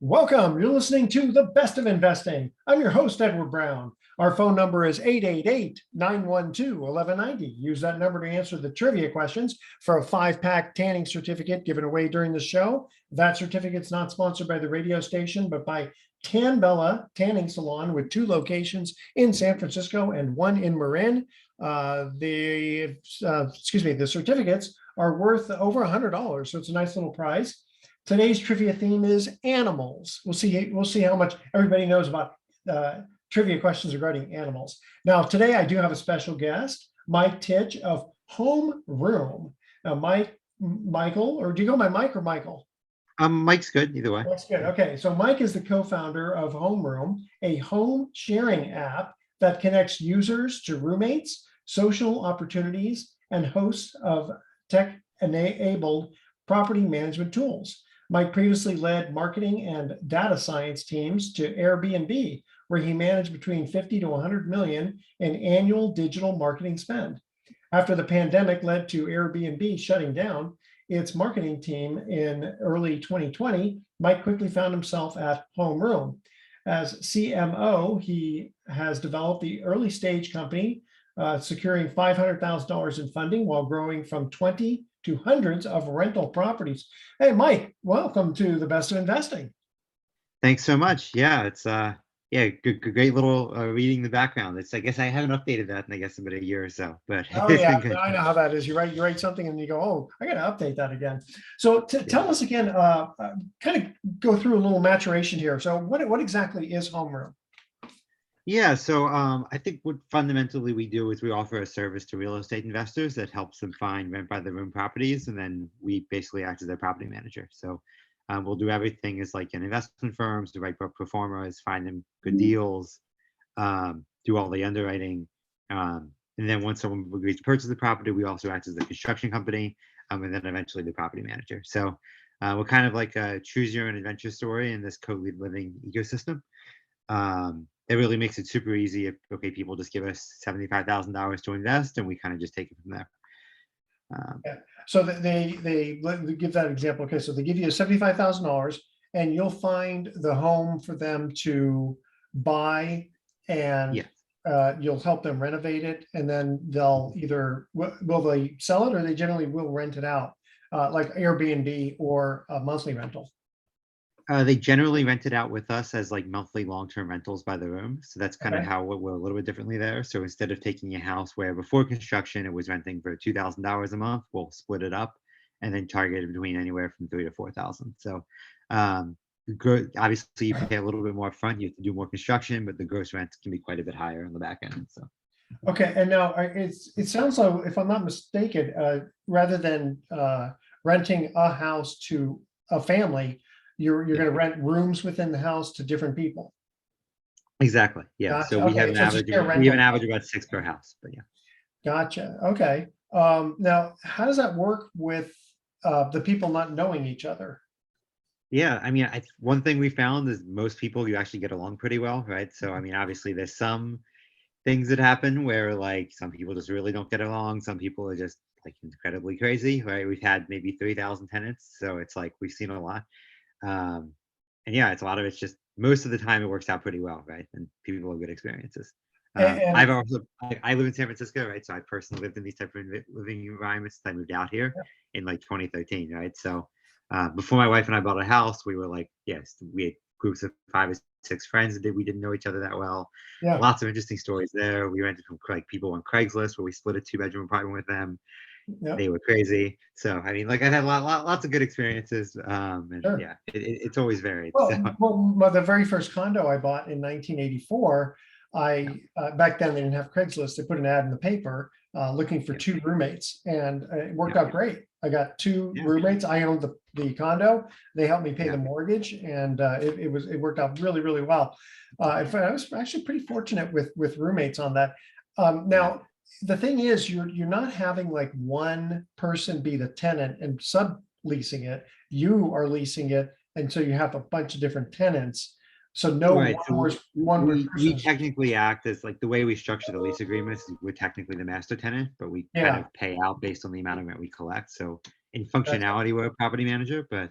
Welcome. You're listening to The Best of Investing. I'm your host, Edward Brown. Our phone number is 888-912-1190. Use that number to answer the trivia questions for a 5-pack tanning certificate given away during the show. That certificate's not sponsored by the radio station, but by Tan Bella Tanning Salon with 2 locations in San Francisco and 1 in Marin. The certificates are worth over $100, so it's a nice little prize. Today's trivia theme is animals. We'll see how much everybody knows about trivia questions regarding animals. Now, today I do have a special guest, Mike Tich of Home Room. Now, Michael, or do you go by Mike or Michael? Mike's good either way. Mike's good. Okay, so Mike is the co-founder of Home Room, a home sharing app that connects users to roommates, social opportunities, and hosts of tech-enabled property management tools. Mike previously led marketing and data science teams to Airbnb, where he managed between 50 to 100 million in annual digital marketing spend. After the pandemic led to Airbnb shutting down its marketing team in early 2020, Mike quickly found himself at Home Room. As CMO, he has developed the early stage company, securing $500,000 in funding while growing from 20 to hundreds of rental properties. Hey, Mike, welcome to The Best of Investing. Thanks so much. Yeah, it's great little reading the background. I guess I haven't updated that in about a year or so, but oh yeah, I know how that is. You write something and you go, oh, I got to update that again. So tell us again, kind of go through a little maturation here. So what exactly is Home Room? Yeah, so I think what fundamentally we do is we offer a service to real estate investors that helps them find rent by the room properties, and then we basically act as their property manager. So we'll do everything as like in investment firms, do right pro formas, find them good deals, do all the underwriting, and then once someone agrees to purchase the property, we also act as the construction company, and then eventually the property manager. So we're kind of like a choose your own adventure story in this co-living ecosystem. It really makes it super easy if people just give us $75,000 to invest, and we kind of just take it from there. So they give that example. Okay, so they give you $75,000, and you'll find the home for them to buy, and you'll help them renovate it, and then they'll either will they sell it, or they generally will rent it out, like Airbnb or a monthly rental. They generally rent it out with us as like monthly long-term rentals by the room. So that's kind of how we're a little bit differently there. So instead of taking a house where before construction it was renting for $2,000 a month, we'll split it up and then target it between anywhere from $3,000 to $4,000. So obviously you pay a little bit more upfront, you have to do more construction, but the gross rent can be quite a bit higher on the back end. So okay, and now it sounds like, if I'm not mistaken, rather than renting a house to a family, you're going to rent rooms within the house to different people. Exactly. Yeah. Gotcha. So we have an average. We have an average of about 6 per house. But yeah. Gotcha. Okay. Now, how does that work with the people not knowing each other? Yeah, I mean, one thing we found is most people you actually get along pretty well, right? So I mean, obviously there's some things that happen where like some people just really don't get along. Some people are just like incredibly crazy, right? We've had maybe 3,000 tenants, so it's like we've seen a lot. And yeah, it's a lot of it's just most of the time it works out pretty well, right? And people have good experiences. I live in San Francisco, right? So I personally lived in these type of living environments since I moved out here in like 2013, right? So before my wife and I bought a house, we were like, yes, we had groups of 5 or 6 friends that we didn't know each other that well. Yeah. Lots of interesting stories there. We rented from like people on Craigslist where we split a 2-bedroom apartment with them. Yep. They were crazy. So I mean, like I've had lots of good experiences. And yeah, it's always varied. Well, the very first condo I bought in 1984, back then they didn't have Craigslist. They put an ad in the paper looking for 2 roommates, and it worked out great. I got 2 roommates. I owned the condo. They helped me pay the mortgage, and it worked out really, really well. In fact, I was actually pretty fortunate with roommates on that. Now, the thing is, you're not having like one person be the tenant and subleasing it. You are leasing it, and so you have a bunch of different tenants. So we technically act as like the way we structure the lease agreements. We're technically the master tenant, but we kind of pay out based on the amount of rent we collect. So in functionality, we're a property manager, but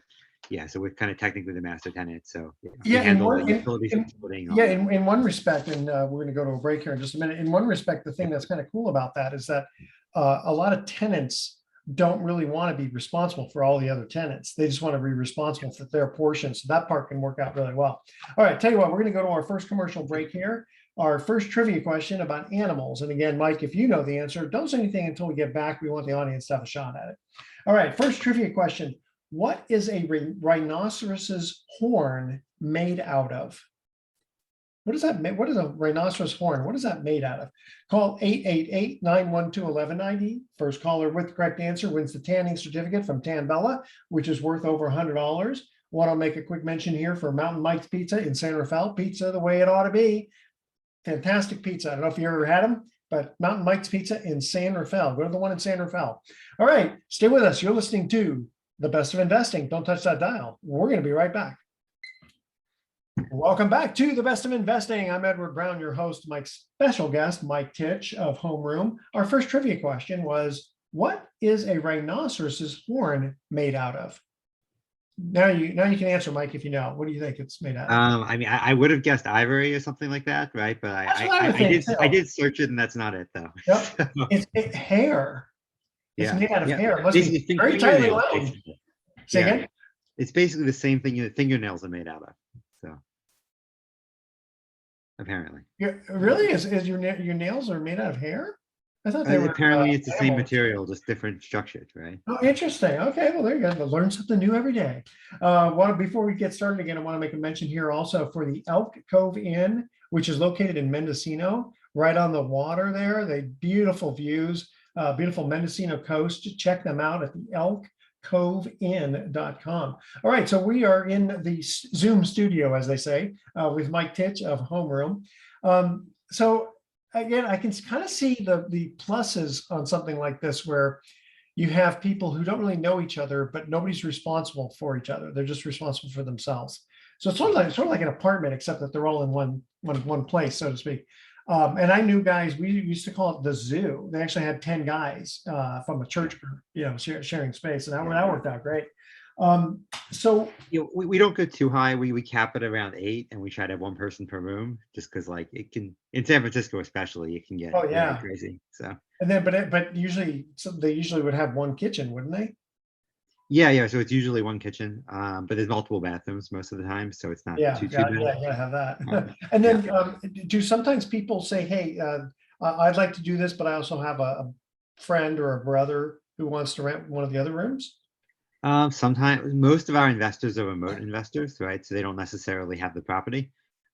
yeah, so we're kind of technically the master tenant. So yeah, we Yeah, handle the utilities and splitting, all yeah, that. in one respect, and we're going to go to a break here in just a minute. In one respect, the thing that's kind of cool about that is that a lot of tenants don't really want to be responsible for all the other tenants. They just want to be responsible for their portion. So that part can work out really well. All right, tell you what, we're going to go to our first commercial break here. Our first trivia question about animals. And again, Mike, if you know the answer, don't say anything until we get back. We want the audience to have a shot at it. All right, first trivia question. What is a rhinoceros's horn made out of? What does that mean? What is a rhinoceros horn? What is that made out of? Call 888-912-1190. First caller with the correct answer wins the tanning certificate from Tan Bella, which is worth over $100. Want to make a quick mention here for Mountain Mike's Pizza in San Rafael. Pizza the way it ought to be. Fantastic pizza. I don't know if you ever had them, but Mountain Mike's Pizza in San Rafael. Go to the one in San Rafael. All right, stay with us. You're listening to The Best of Investing. Don't touch that dial. We're going to be right back. Welcome back to The Best of Investing. I'm Edward Brown, your host. Mike's special guest, Mike Tich of Homeroom. Our first trivia question was, what is a rhinoceros's horn made out of? Now you can answer, Mike, if you know. What do you think it's made out of? I mean, I would have guessed ivory or something like that, right? But That's what I would think, I too. did search it, and that's not it, though. Yep. So, It's hair. It's yeah, made out of yeah. hair. It must Basically, be very tightly fingernails, wound. basically. Say Yeah, again? it's basically the same thing that fingernails are made out of. So apparently, Yeah, really? Is your nails are made out of hair? I thought they were apparently it's the same animals. material, just different structured, right? Oh, interesting. Okay, well, there you go. Learn something new every day. Before we get started again, I want to make a mention here also for the Elk Cove Inn, which is located in Mendocino, right on the water there. They beautiful views, beautiful Mendocino coast. Check them out at the elkcoveinn.com. All right, so we are in the Zoom studio, as they say, with Mike Tich of Homeroom. So again, I can kind of see the pluses on something like this, where you have people who don't really know each other, but nobody's responsible for each other. They're just responsible for themselves. So it's sort of like an apartment, except that they're all in one place, so to speak. And I knew guys, we used to call it the zoo. They actually had 10 guys from a church group, sharing space, and that worked out great. So we don't go too high. We cap it around 8, and we try to have one person per room, just because like it can, in San Francisco especially, it can get really crazy. So and then but usually they usually would have one kitchen, wouldn't they? yeah. So it's usually one kitchen, but there's multiple bathrooms most of the time, so it's not too bad. Yeah, you gotta have that. And then do sometimes people say, hey, I'd like to do this, but I also have a friend or a brother who wants to rent one of the other rooms? Sometimes most of our investors are remote investors, right? So they don't necessarily have the property.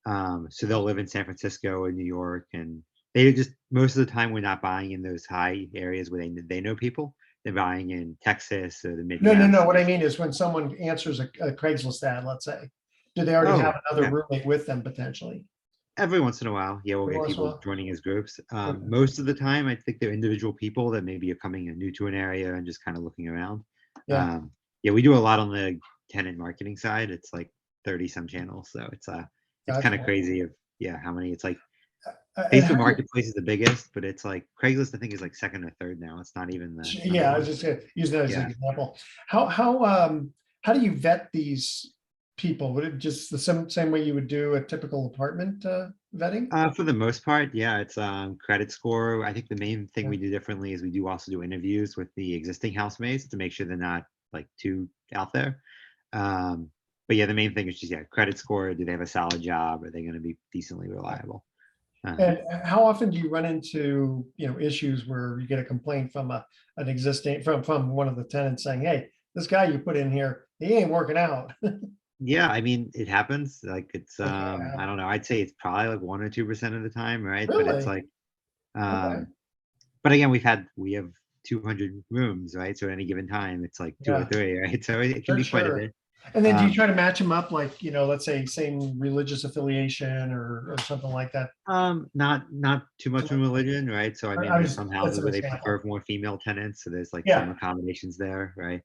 So they'll live in San Francisco and New York, and they just, most of the time we're not buying in those high areas where they know people. They're buying in Texas or the Midwest. No. What I mean is when someone answers a Craigslist ad, let's say, do they already have another roommate with them potentially? Every once in a while, yeah, we'll get people joining as groups. Most of the time, I think they're individual people that maybe are coming new to an area and just kind of looking around. Yeah, we do a lot on the tenant marketing side. It's like 30 some channels, so it's kind of crazy of how many. It's like Facebook Marketplace is the biggest, but it's like Craigslist, I think, is like second or third now. It's not even the I was just gonna use that as an example. How do you vet these people? Would it just the same way you would do a typical apartment vetting? For the most part, yeah, it's credit score. I think the main thing we do differently is we do also do interviews with the existing housemates to make sure they're not like too out there. But yeah, the main thing is just credit score. Do they have a solid job? Are they going to be decently reliable? And how often do you run into issues where you get a complaint from an existing from one of the tenants saying, hey, this guy you put in here, he ain't working out? Yeah, I mean, it happens. Like it's I don't know, I'd say it's probably like 1 or 2% of the time, right? Really? But it's like but again, we have 200 rooms, right? So at any given time it's like 2 or 3, right? So it can be quite a bit. And then do you try to match them up, like, let's say same religious affiliation or something like that? Not too much in religion, right? So I mean, there's some houses where they prefer more female tenants, so there's like some accommodations there, right?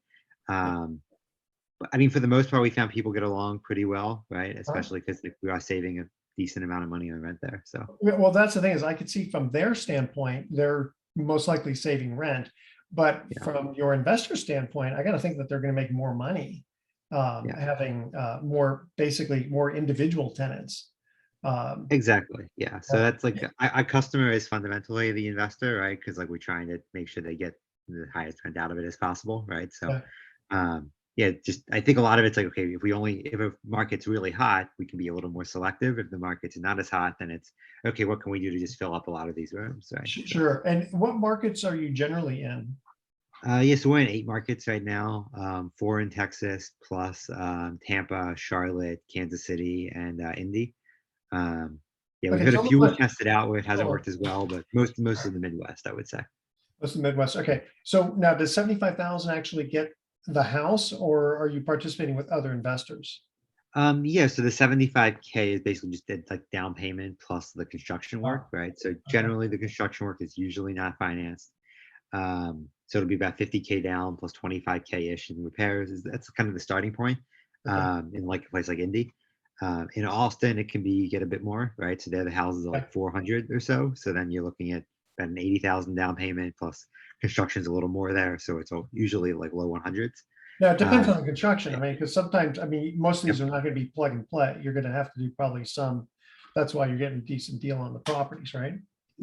But I mean, for the most part, we found people get along pretty well, right? Especially because we are saving a decent amount of money on rent there. So well, that's the thing, is I could see from their standpoint, they're most likely saving rent, but from your investor standpoint, I got to think that they're going to make more money Yeah, having basically more individual tenants. Um, exactly. Yeah. So yeah, that's like our customer is fundamentally the investor, right? Because like we're trying to make sure they get the highest rent out of it as possible, right? So yeah. yeah, just I think a lot of it's like, okay, if a market's really hot, we can be a little more selective. If the market's not as hot, then it's okay, what can we do to just fill up a lot of these rooms, right? So Sure. And what markets are you generally in? yeah, so we're in 8 markets right now, 4 in Texas, plus Tampa, Charlotte, Kansas City, and Indy. Um, yeah, we've Okay, had a so few we've let's tested out where it hasn't oh, worked as well, but most of the Midwest, I would say. what's the Midwest? Okay, so now does 75,000 actually get the house, or are you participating with other investors? Yeah, so the 75K is basically just like down payment plus the construction work, Oh, right? So okay, generally the construction work is usually not financed. So it'll be about 50K down plus 25K ish in repairs. That's kind of the starting point. okay, In like a place like Indy. In Austin, it can be get a bit more, right? So there the houses are okay. like 400 or so. So then you're looking at about an 80,000 down payment plus construction's a little more there. So it's usually like low 100s. Now, it depends Um, on the construction. I mean, because sometimes, I mean, most of yep. these are not going to be plug and play. You're going to have to do probably some. That's why you're getting a decent deal on the properties, right?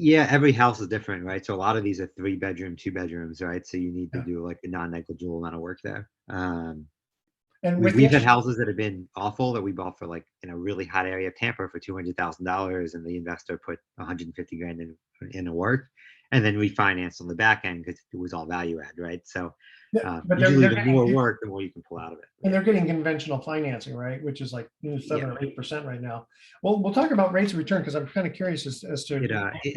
Yeah, every house is different, right? So a lot of these are 3 bedroom, 2 bedrooms, right? So you need to Yeah. do like a non-negligible amount of work there. And We with the we've had interest, houses that have been awful that we bought for like in a really hot area of Tampa for $200,000, and the investor put 150 grand in the work, and then we financed on the back end because it was all value add, right? So yeah, but they're usually they're the more getting work, the more you can pull out of it. and Yeah, they're getting conventional financing, right? Which is like yeah. 7 or 8% right now. Well, we'll talk about rates of return because I'm kind of curious as to the average I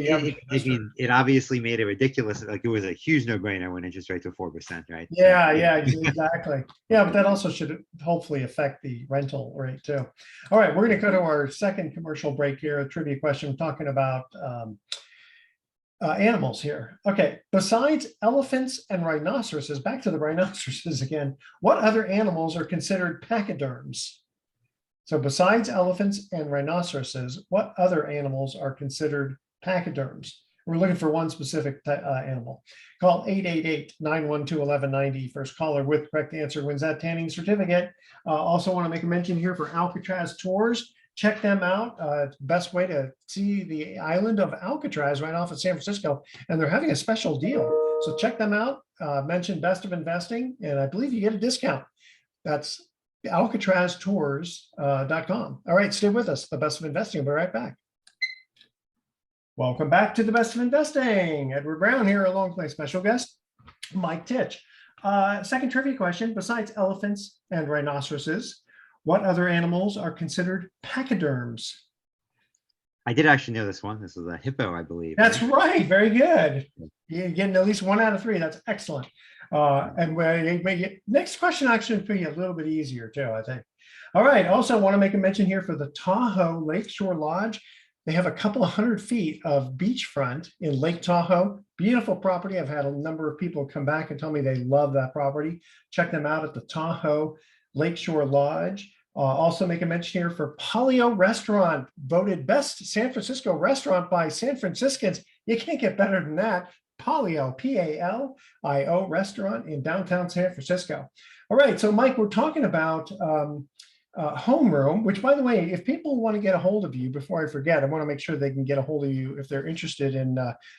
investor. mean, it obviously made it ridiculous. Like it was a huge no-brainer when interest rates were 4%, right? So Yeah, yeah, exactly. Yeah, but that also should hopefully affect the rental rate too. All right, we're going to go to our second commercial break here. A trivia question talking about animals here. Okay, besides elephants and rhinoceroses, back to the rhinoceroses again. What other animals are considered pachyderms? So besides elephants and rhinoceroses, what other animals are considered pachyderms? We're looking for one specific animal. Call 888-912-1190. First caller with correct answer wins that tanning certificate. Also want to make a mention here for Alcatraz Tours. Check them out. Best way to see the island of Alcatraz right off of San Francisco. And they're having a special deal. So check them out. Mention Best of Investing, and I believe you get a discount. That's alcatraztours.com. All right, stay with us. The Best of Investing. We'll be right back. Welcome back to the Best of Investing. Edward Brown here, along with my special guest, Mike Tich. Second trivia question. Besides elephants and rhinoceroses, what other animals are considered pachyderms? I did actually know this one. This was a hippo, I believe, That's right? right. Very good. You're getting at least 1 out of 3. That's excellent. And next question actually will be a little bit easier too, I think. All right. Also, want to make a mention here for the Tahoe Lakeshore Lodge. They have a couple of 100 feet of beachfront in Lake Tahoe. Beautiful property. I've had a number of people come back and tell me they love that property. Check them out at the Tahoe Lakeshore Lodge. Also make a mention here for Palio Restaurant, voted best San Francisco restaurant by San Franciscans. You can't get better than that. Palio, Palio restaurant in downtown San Francisco. All right, so Mike, we're talking about homeroom, which by the way, if people want to get a hold of you, before I forget, I want to make sure they can get a hold of you if they're interested in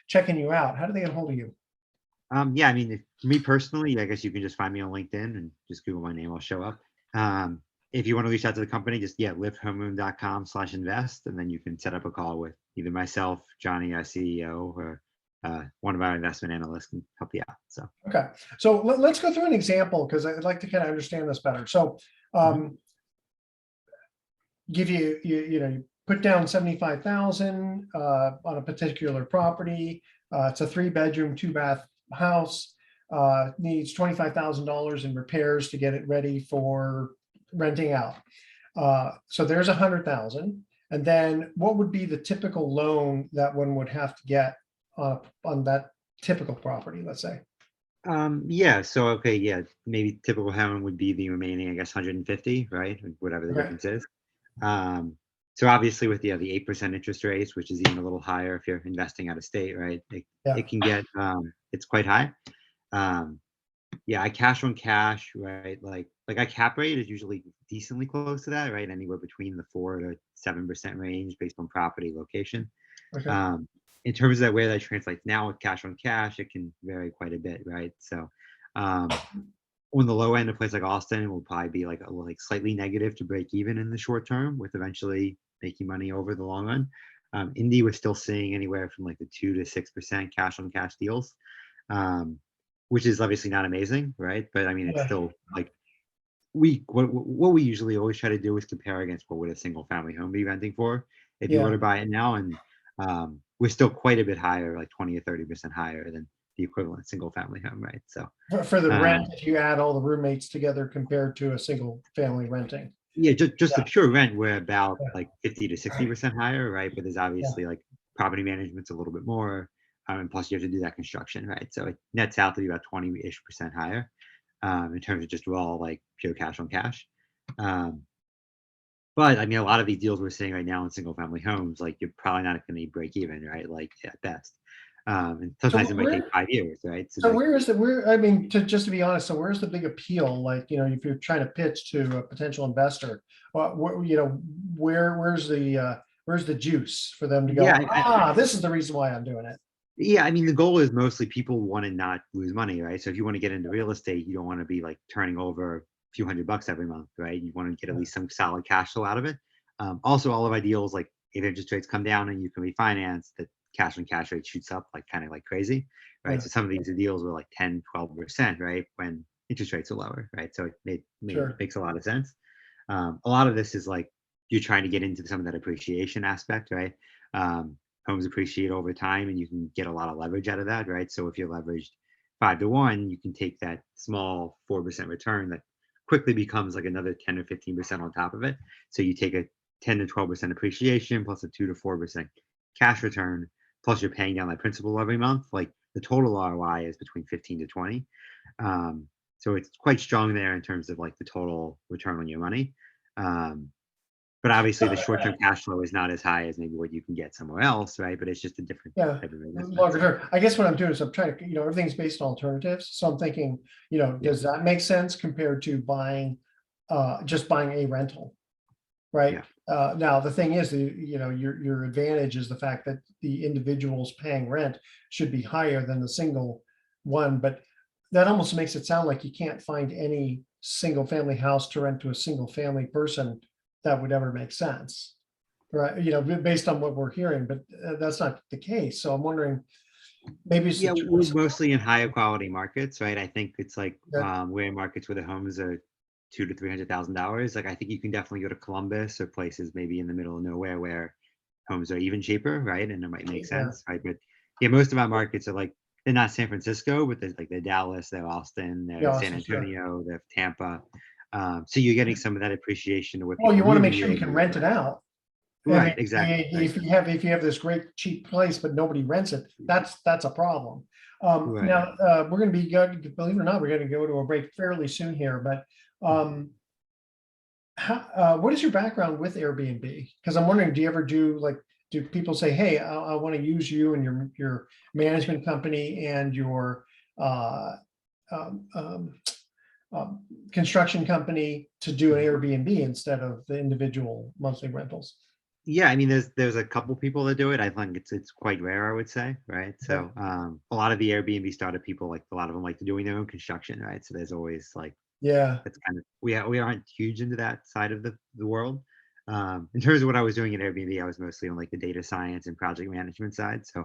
checking you out. How do they get a hold of you? Yeah, I mean, for me personally, I guess you can just find me on LinkedIn and just Google my name, I'll show up. If you want to reach out to the company, just lifthomeroom.com/invest, and then you can set up a call with either myself, Johnny, our CEO, or one of our investment analysts can help you out. So okay, so let's go through an example because I'd like to kind of understand this better. So mhm. give you put down 75,000 on a particular property. It's a 3 bedroom, 2 bath house. Needs $25,000 in repairs to get it ready for renting out. So there's 100,000. And then what would be the typical loan that one would have to get on that typical property, let's say? Yeah, so okay, yeah, maybe typical Heron would be the remaining, I guess, 150, right? Whatever the Okay. difference is. So obviously with the 8% interest rates, which is even a little higher if you're investing out of state, right? Yeah. It can get it's quite high. Yeah, I cash on cash, right? Like like our cap rate is usually decently close to that, right? Anywhere between the 4 to 7% range based on property location. Okay. Um, in terms of that, where that translates now with cash on cash, it can vary quite a bit, right? So, um, on the low end, a place like Austin will probably be like slightly negative to break even in the short term, with eventually making money over the long run. Indy was still seeing anywhere from like the 2 to 6% cash on cash deals, um, which is obviously not amazing, right? But I mean, it's Yeah. still like what we usually always try to do is compare against what would a single family home be renting for if you were Yeah. to buy it now, and we're still quite a bit higher, like 20 or 30% higher than the equivalent single family home, right? So For the rent, um, if you add all the roommates together compared to a single family renting. yeah, just the Yeah. pure rent, we're about Yeah. like 50 to 60% higher, right? But there's Yeah. obviously like property management's a little bit more, and plus you have to do that construction, right? So it nets out to be about 20-ish% higher, in terms of just raw like pure cash on cash. Um, But I mean, a lot of these deals we're seeing right now in single family homes, like you're probably not going to break even, right? Like at best. And So sometimes it might take where, 5 years, right? So so like, where is the, where, I mean, just to be honest, so where's the big appeal? Like, if you're trying to pitch to a potential investor, where's the juice for them to yeah, go, this is the reason why I'm doing it. yeah. I mean, the goal is mostly people want to not lose money, right? So if you want to get into real estate, you don't want to be like turning over a few $100 every month, right? You want to get at least some solid cash flow out of it. Also, all of our deals, like if interest rates come down and you can refinance, the cash on cash rate shoots up like kind of like crazy, right? Yeah, So some of these deals were like 10, 12%, right? When interest rates are lower, right? So it sure. makes a lot of sense. A lot of this is like you're trying to get into some of that appreciation aspect, right? Um, Homes appreciate over time and you can get a lot of leverage out of that, right? So if you're leveraged 5 to 1, you can take that small 4% return that quickly becomes like another 10 or 15% on top of it. So you take a 10 to 12% appreciation plus a 2 to 4% cash return, plus you're paying down that principal every month. Like the total ROI is between 15 to 20. Um, so it's quite strong there in terms of like the total return on your money. Um, but obviously the short-term cash flow is not as high as maybe what you can get somewhere else, right? But it's just a different Yeah, type of investment. longer So term. I guess what I'm doing is I'm trying to, everything's based on alternatives. So I'm thinking, yeah, does that make sense compared to buying, just buying a rental, right? yeah. Now the thing is, your advantage is the fact that the individuals paying rent should be higher than the single one, but that almost makes it sound like you can't find any single family house to rent to a single family person that would ever make sense. Right, based on what we're hearing, but that's not the case. So I'm wondering, maybe it's the Yeah, we're choice. mostly in higher quality markets, right? I think it's like That, we're in markets where the homes are $200,000 to $300,000. Like I think you can definitely go to Columbus or places maybe in the middle of nowhere where homes are even cheaper, right? And it might make yeah, sense, right? But yeah, most of our markets are like they're not San Francisco, but they're Dallas, they're Austin, they're yeah, San so sure. Antonio, they're Tampa. So you're getting some of that appreciation to where Well, you people want to move make and you're sure you able can to rent it leverage. out. I mean, Right, exactly, right, if you have this great cheap place, but nobody rents it, that's a problem. right. Now, we're going to be believe it or not, we're going to go to a break fairly soon here, but what is your background with Airbnb? Because I'm wondering, do you ever do people say, hey, I want to use you and your management company and your uh, um, um, construction company to do an Airbnb instead of the individual monthly rentals? Yeah, I mean, there's a couple people that do it. I think it's quite rare, I would say, right? Okay. So, a lot of the Airbnb started people like a lot of them like to doing their own construction, right? So there's always like Yeah. that's kind of we aren't huge into that side of the world. In terms of what I was doing at Airbnb, I was mostly on like the data science and project management side. So,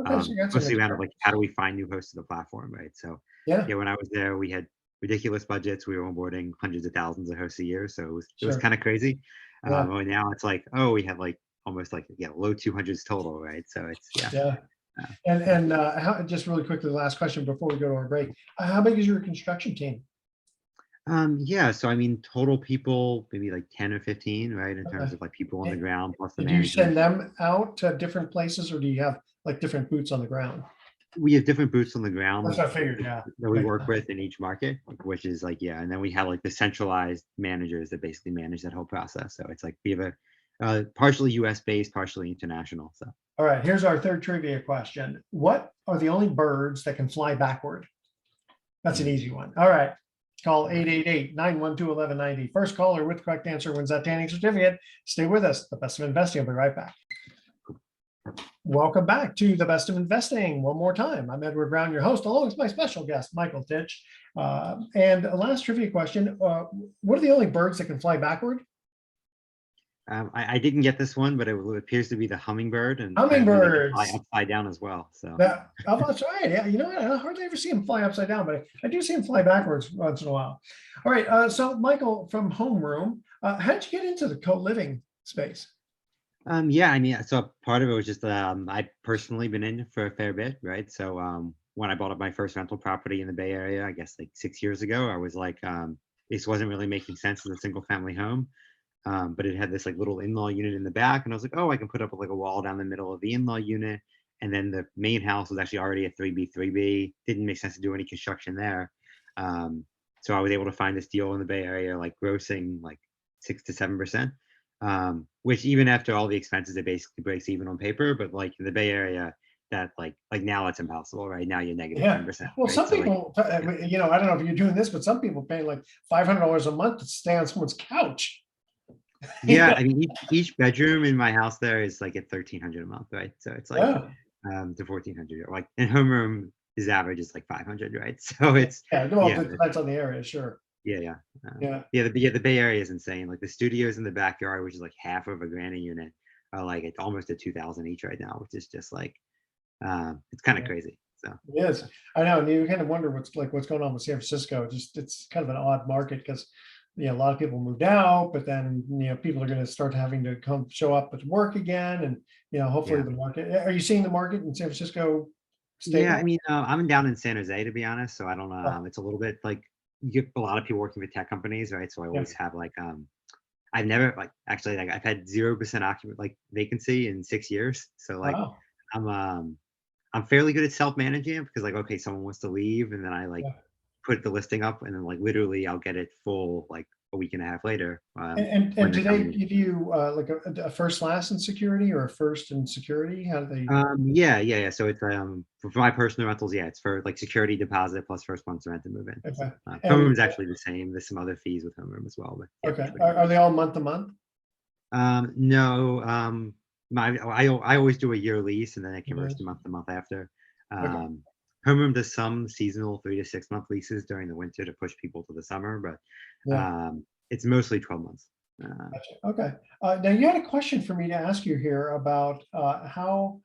Okay. So you got some mostly around like experience. how do we find new hosts to the platform, right? So, Yeah. yeah, when I was there, we had ridiculous budgets. We were onboarding hundreds of thousands of hosts a year, so it was Sure. kind of crazy. Yeah. And now it's like, oh, we have like almost like yeah, low 200s total, right? So it's yeah. Yeah. Uh, yeah. And just really quickly, the last question before we go to our break. How big is your construction team? Yeah, so I mean, total people, maybe like 10 or 15, right? In terms Okay. of like people on the And ground plus the do you management. send them out to different places or do you have like different boots on the ground? We have different boots on the That's ground what I figured. Yeah. that we Makes work sense. with in each market, which is like, yeah. And then we have like the centralized managers that basically manage that whole process. So it's like we have a partially US based, partially international. So All right. Here's our third trivia question. What are the only birds that can fly backward? That's an mm, easy one. All right. Call 888-912-1190. First caller with correct answer wins that tanning certificate. Stay with us. The Best of Investing. I'll be right back. Welcome back to the Best of Investing. One more time, I'm Edward Brown, your host, along with my special guest, Michael Tich. And last trivia question, what are the only birds that can fly backward? I didn't get this one, but it appears to be the hummingbird, and apparently they can fly Hummingbirds. upside down as well. So Oh, that's right. Yeah, you know what? I hardly ever see them fly upside down, but I do see them fly backwards once in a while. All right. So Michael from Homeroom, how did you get into the co-living space? yeah, I mean, so part of it was just I'd personally been in for a fair bit, right? So when I bought up my first rental property in the Bay Area, I guess like 6 years ago, I was like, this wasn't really making sense as a single family home. But it had this like little in-law unit in the back, and I was like, oh, I can put up like a wall down the middle of the in-law unit, and then the main house was actually already a 3B. Didn't make sense to do any construction there. So I was able to find this deal in the Bay Area, like grossing like 6 to 7%, which even after all the expenses, it basically breaks even on paper. But like in the Bay Area, that like now it's impossible, right? Now you're negative Yeah. 10%. Well, Right? some So like, people, I don't know if you're doing this, but some people pay like $500 a month to stay on someone's couch. yeah, I mean, each bedroom in my house there is like at 1,300 a month, right? So it's like Yeah. to 1,400, like, and homeroom is average is like 500, right? So it's Yeah. Well, yeah, it depends on the area. Sure. yeah. Yeah. The Bay Area is insane. Like the studios in the backyard, which is like half of a grand a unit, are like it's almost at 2,000 each right now, which is just like it's kind of Yeah. crazy. So Yes, I know. And you kind of wonder what's going on with San Francisco. It's kind of an odd market because a lot of people moved out, but then people are going to start having to come show up at work again, and hopefully yeah. the market. Are you seeing the market in San Francisco Yeah, I stable? mean, I'm down in San Jose to be honest, so I don't Oh, it's a little bit like you get a lot of people working with tech companies, right? So I yeah. always have like I've never like actually like I've had 0% occupant like vacancy in 6 years. So like Wow. I'm um I'm fairly good at self-managing it because like okay, someone wants to leave and then I like Yeah. put the listing up and then like literally I'll get it full like a week and a half later And when do they're they coming in. give you like a first last in security or a first in security? How do they? Yeah. So it's for my personal rentals, yeah, it's for like security deposit plus first month's rent to move in. So Okay. homeroom's And actually the same. There's some other fees with homeroom as well, but yeah, okay, pretty much. are they all month to month? No, I always do a year lease and then it converts Yes. to month after. Okay. Um, homeroom does some seasonal 3 to 6 month leases during the winter to push people to the summer, but Yeah. it's mostly 12 months. Gotcha. Okay. Now you had a question for me to ask you here about how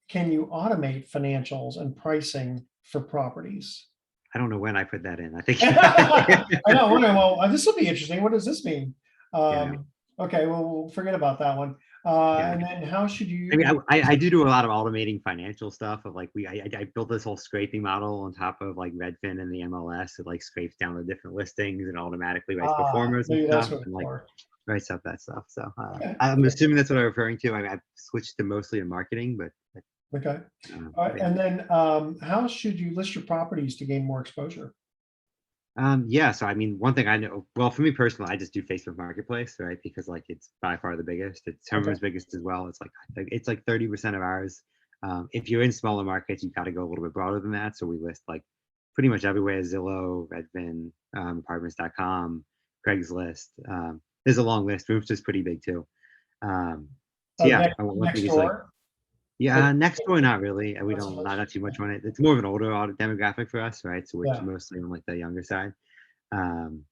can you automate financials and pricing for properties? I don't know when I put that in. I think I know. Wondering, well, this will be interesting. What does this mean? yeah, Okay. Well, we'll forget about that one. yeah. And then how should I mean, you? I do a lot of automating financial stuff of like I built this whole scraping model on top of like Redfin and the MLS. It like scrapes down the different listings and automatically writes performers and Maybe that's stuff what it's and like for. writes up that stuff. So Okay. I'm assuming that's what I'm referring to. I mean, I've switched to mostly in marketing, Okay. All right. but yeah. And then how should you list your properties to gain more exposure? Yeah, so I mean, one thing I know, well, for me personally, I just do Facebook Marketplace, right? Because like it's by far the biggest. It's Okay. Homer's biggest as well. It's like 30% of ours. If you're in smaller markets, you've got to go a little bit broader than that. So we list like pretty much everywhere: Zillow, Redfin, apartments.com, Craigslist. There's a long list. Roof's is pretty big too. So yeah, one Next thing is like door. yeah, next door, not really. We Not so don't much. not too much on it. It's more of an older demographic for us, right? So which Yeah. mostly on like the younger side. Um,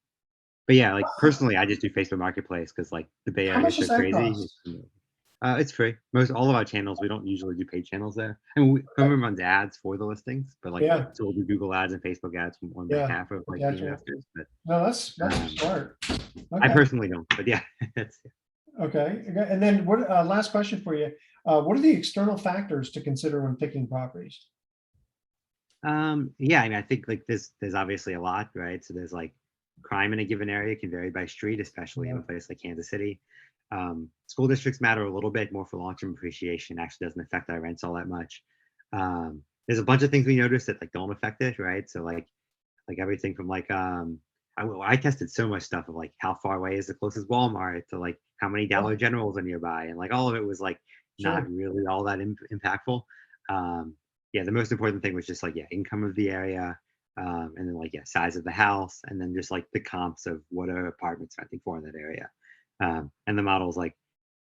but yeah, like personally, I just do Facebook Marketplace because like the Bay How Area is much so does that crazy. cost? It's free. Most all of our channels, we don't usually do paid channels there. I mean, Okay. Homer runs ads for the listings, but like Yeah. so we'll do Google ads and Facebook ads on Yeah. behalf of like the Gotcha. investors. But No, that's um, smart. I Okay. personally don't. But yeah, that's Okay. And then what? Last question for you. What are the external factors to consider when picking properties? yeah, I mean, I think like there's obviously a lot, right? So there's like crime in a given area can vary by street, especially in Yeah. a place like Kansas City. School districts matter a little bit more for long-term appreciation. Actually, doesn't affect our rents all that much. There's a bunch of things we notice that like don't affect it, right? So like everything from like I tested so much stuff of like how far away is the closest Walmart to like how many Yeah. Dollar Generals are nearby, and like all of it was like not Sure. really all that impactful. Um, yeah, the most important thing was just like yeah, income of the area, And then like, yeah, size of the house, and then just like the comps of what are apartments renting for in that area. And the model is like,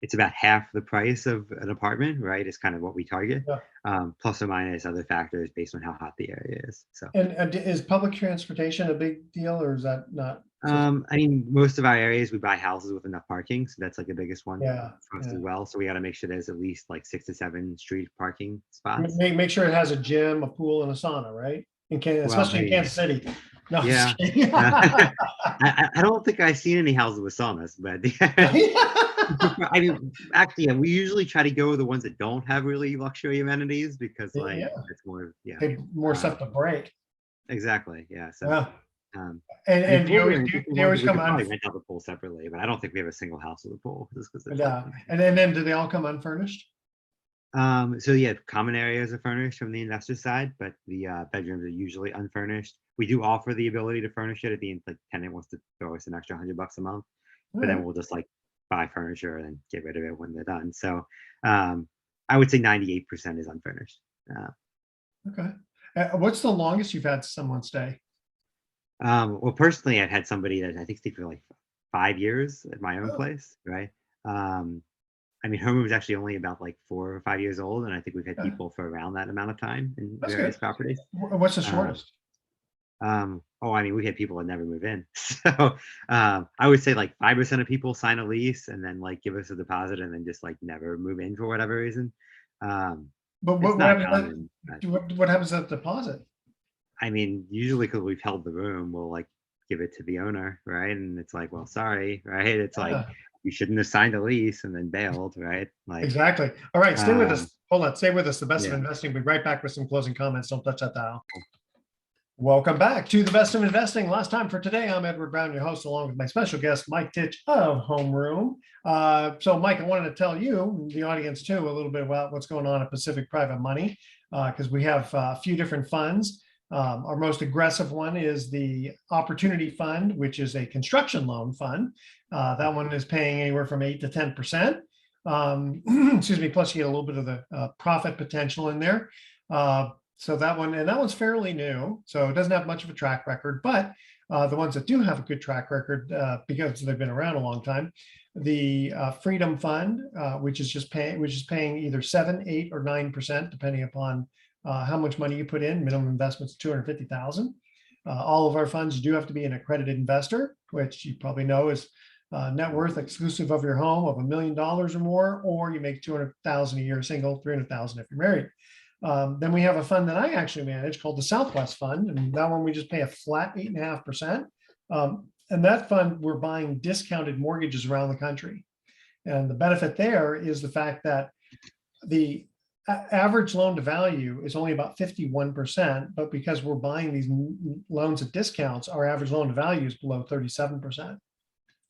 it's about half the price of an apartment, right? Is kind of what we target, Yeah. plus or minus other factors based on how hot the area is. So, And is public transportation a big deal, or is that not such? I mean, most of our areas we buy houses with enough parking, so that's like the biggest one Yeah, for us yeah. as well. So we got to make sure there's at least like 6 to 7 street parking spots. Make sure it has a gym, a pool, and a sauna, right? Well, Especially in hey, Kansas City. No, I'm just yeah. kidding. I don't think I've seen any houses with saunas, but I mean, actually, yeah, we usually try to go with the ones that don't have really luxury amenities because, like, Yeah, it's more, yeah, hey, more uh, stuff to break. exactly, yeah. So, Yeah, um, and I mean, and pool, yeah, we could do you always we come could on? probably rent out the pool separately, but I don't think we have a single house with a pool just because it's like, Yeah, and then do they all come unfurnished? so yeah, common areas are furnished from the investor side, but the bedrooms are usually unfurnished. We do offer the ability to furnish it if the like tenant wants to throw us an extra $100 a month, All but then right, we'll just like buy furniture and then get rid of it when they're done. So I would say 98% is unfurnished. Uh, okay. What's the longest you've had someone stay? well, personally, I've had somebody that I think stayed for like 5 years at my own Oh, place, right? Um, I mean, her room is actually only about like 4 or 5 years old, and I think we've had yeah, people for around that amount of time in that's good. various properties. What's the Um, shortest? oh, I mean, we had people that never move in. So I would say like 5% of people sign a lease and then like give us a deposit and then just like never move in for whatever reason. Um, But it's what not happens? common. But, What happens to that deposit? I mean, usually because we've held the room, we'll like give it to the owner, right? And it's like, well, sorry, right? It's like Yeah, you shouldn't have signed a lease and then bailed, right? Like, exactly. All right, stay with um, us. Hold on, stay with us. The best of yeah. investing. We'll be right back with some closing comments. Don't touch that dial. Welcome back to the best of investing. Last time for today, I'm Edward Brown, your host, along with my special guest, Mike Tich of Homeroom. So, Mike, I wanted to tell you, the audience too, a little bit about what's going on at Pacific Private Money, because we have a few different funds. Our most aggressive one is the Opportunity Fund, which is a construction loan fund. That one is paying anywhere from 8 to 10%. Excuse me, plus you get a little bit of the profit potential in there. So that one, and that one's fairly new, so it doesn't have much of a track record, but the ones that do have a good track record, because they've been around a long time, the Freedom Fund, which is paying either 7, 8, or 9%, depending upon how much money you put in. Minimum investment's 250,000. All of our funds, you do have to be an accredited investor, which you probably know is net worth exclusive of your home of $1 million or more, or you make 200,000 a year single, 300,000 if you're married. Then we have a fund that I actually manage called the Southwest Fund, and that one we just pay a flat 8.5%. And that fund, we're buying discounted mortgages around the country. And the benefit there is the fact that the average loan to value is only about 51%, but because we're buying these loans at discounts, our average loan to value is below 37%.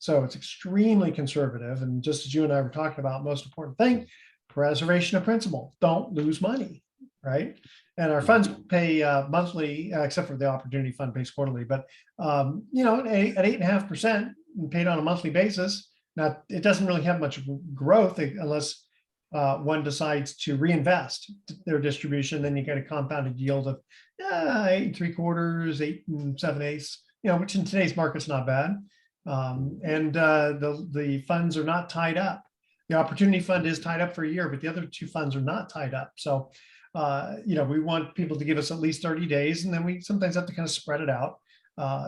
So it's extremely conservative. And just as you and I were talking about, most important thing, preservation of principal. Don't lose money, right? And our funds pay monthly, except for the Opportunity Fund pays quarterly. But at 8.5% paid on a monthly basis. Now it doesn't really have much growth unless one decides to reinvest their distribution. Then you get a compounded yield of 8.75, 8 7/8. Which in today's market's not bad. And the funds are not tied up. The Opportunity Fund is tied up for a year, but the other two funds are not tied up. So, we want people to give us at least 30 days, and then we sometimes have to kind of spread it out,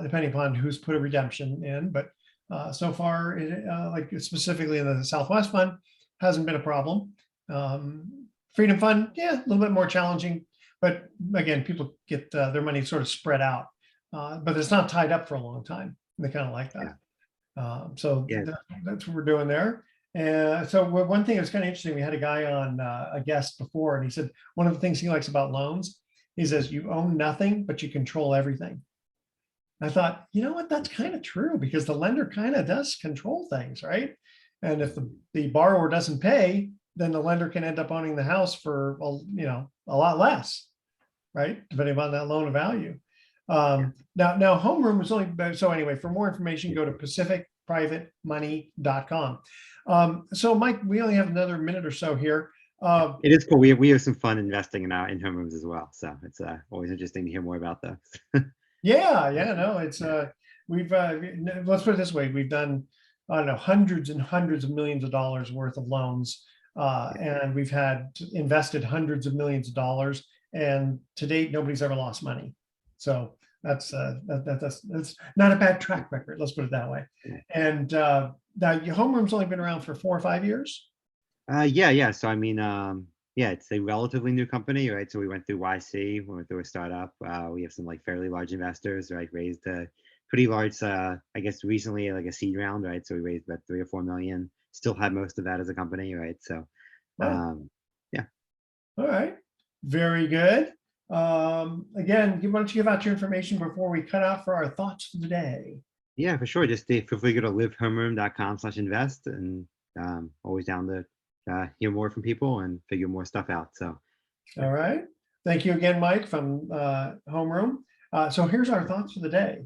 depending upon who's put a redemption in. But so far, like specifically in the Southwest Fund, hasn't been a problem. Freedom Fund, yeah, a little bit more challenging, but again, people get their money sort of spread out, but it's not tied up for a long time. They kind of like that. So Yeah. that's what we're doing there. And so one thing that's kind of interesting, we had a guy on, a guest before, and he said one of the things he likes about loans, he says you own nothing, but you control everything. I thought, you know what, that's kind of true, because the lender kind of does control things, right? And if the borrower doesn't pay, then the lender can end up owning the house for a lot less, right? Depending upon that loan of value. Now Homeroom is only, so anyway, for more information, go to pacificprivatemoney.com. So Mike, we only have another minute or so here. It is cool. We have some fun investing in homerooms as well. So it's always interesting to hear more about those. Yeah, no, it's we've let's put it this way, we've done, I don't know, hundreds and hundreds of millions of dollars worth of loans, and we've had invested hundreds of millions of dollars, and to date nobody's ever lost money. So that's that's not a bad track record, let's put it that way. And now your homeroom's only been around for 4 or 5 years. Yeah. So I mean, yeah, it's a relatively new company, right? So we went through YC, we went through a startup. We have some like fairly large investors, right? Raised a pretty large, I guess recently like a seed round, right? So we raised about 3 or 4 million. Still have most of that as a company, right? So, Wow. yeah. All right, very good. Again, why don't you give out your information before we cut out for our thoughts for the day? Yeah, for sure. Just feel free to go to livehomeroom.com/invest, and always down to hear more from people and figure more stuff out. So, All right. Thank you again, Mike from Homeroom. So here's our thoughts for the day.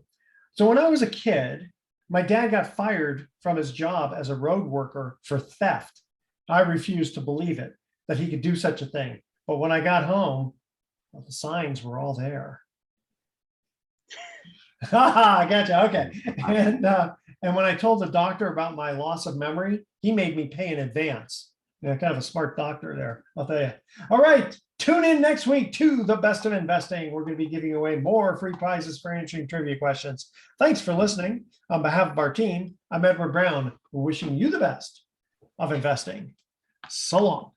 So when I was a kid, my dad got fired from his job as a road worker for theft. I refused to believe it, that he could do such a thing. But when I got home, well, the signs were all there. I gotcha. Okay. And when I told the doctor about my loss of memory, he made me pay in advance. Yeah, kind of a smart doctor there, I'll tell you. All right. Tune in next week to The Best of Investing. We're going to be giving away more free prizes for answering trivia questions. Thanks for listening. On behalf of our team, I'm Edward Brown, wishing you the best of investing. So long.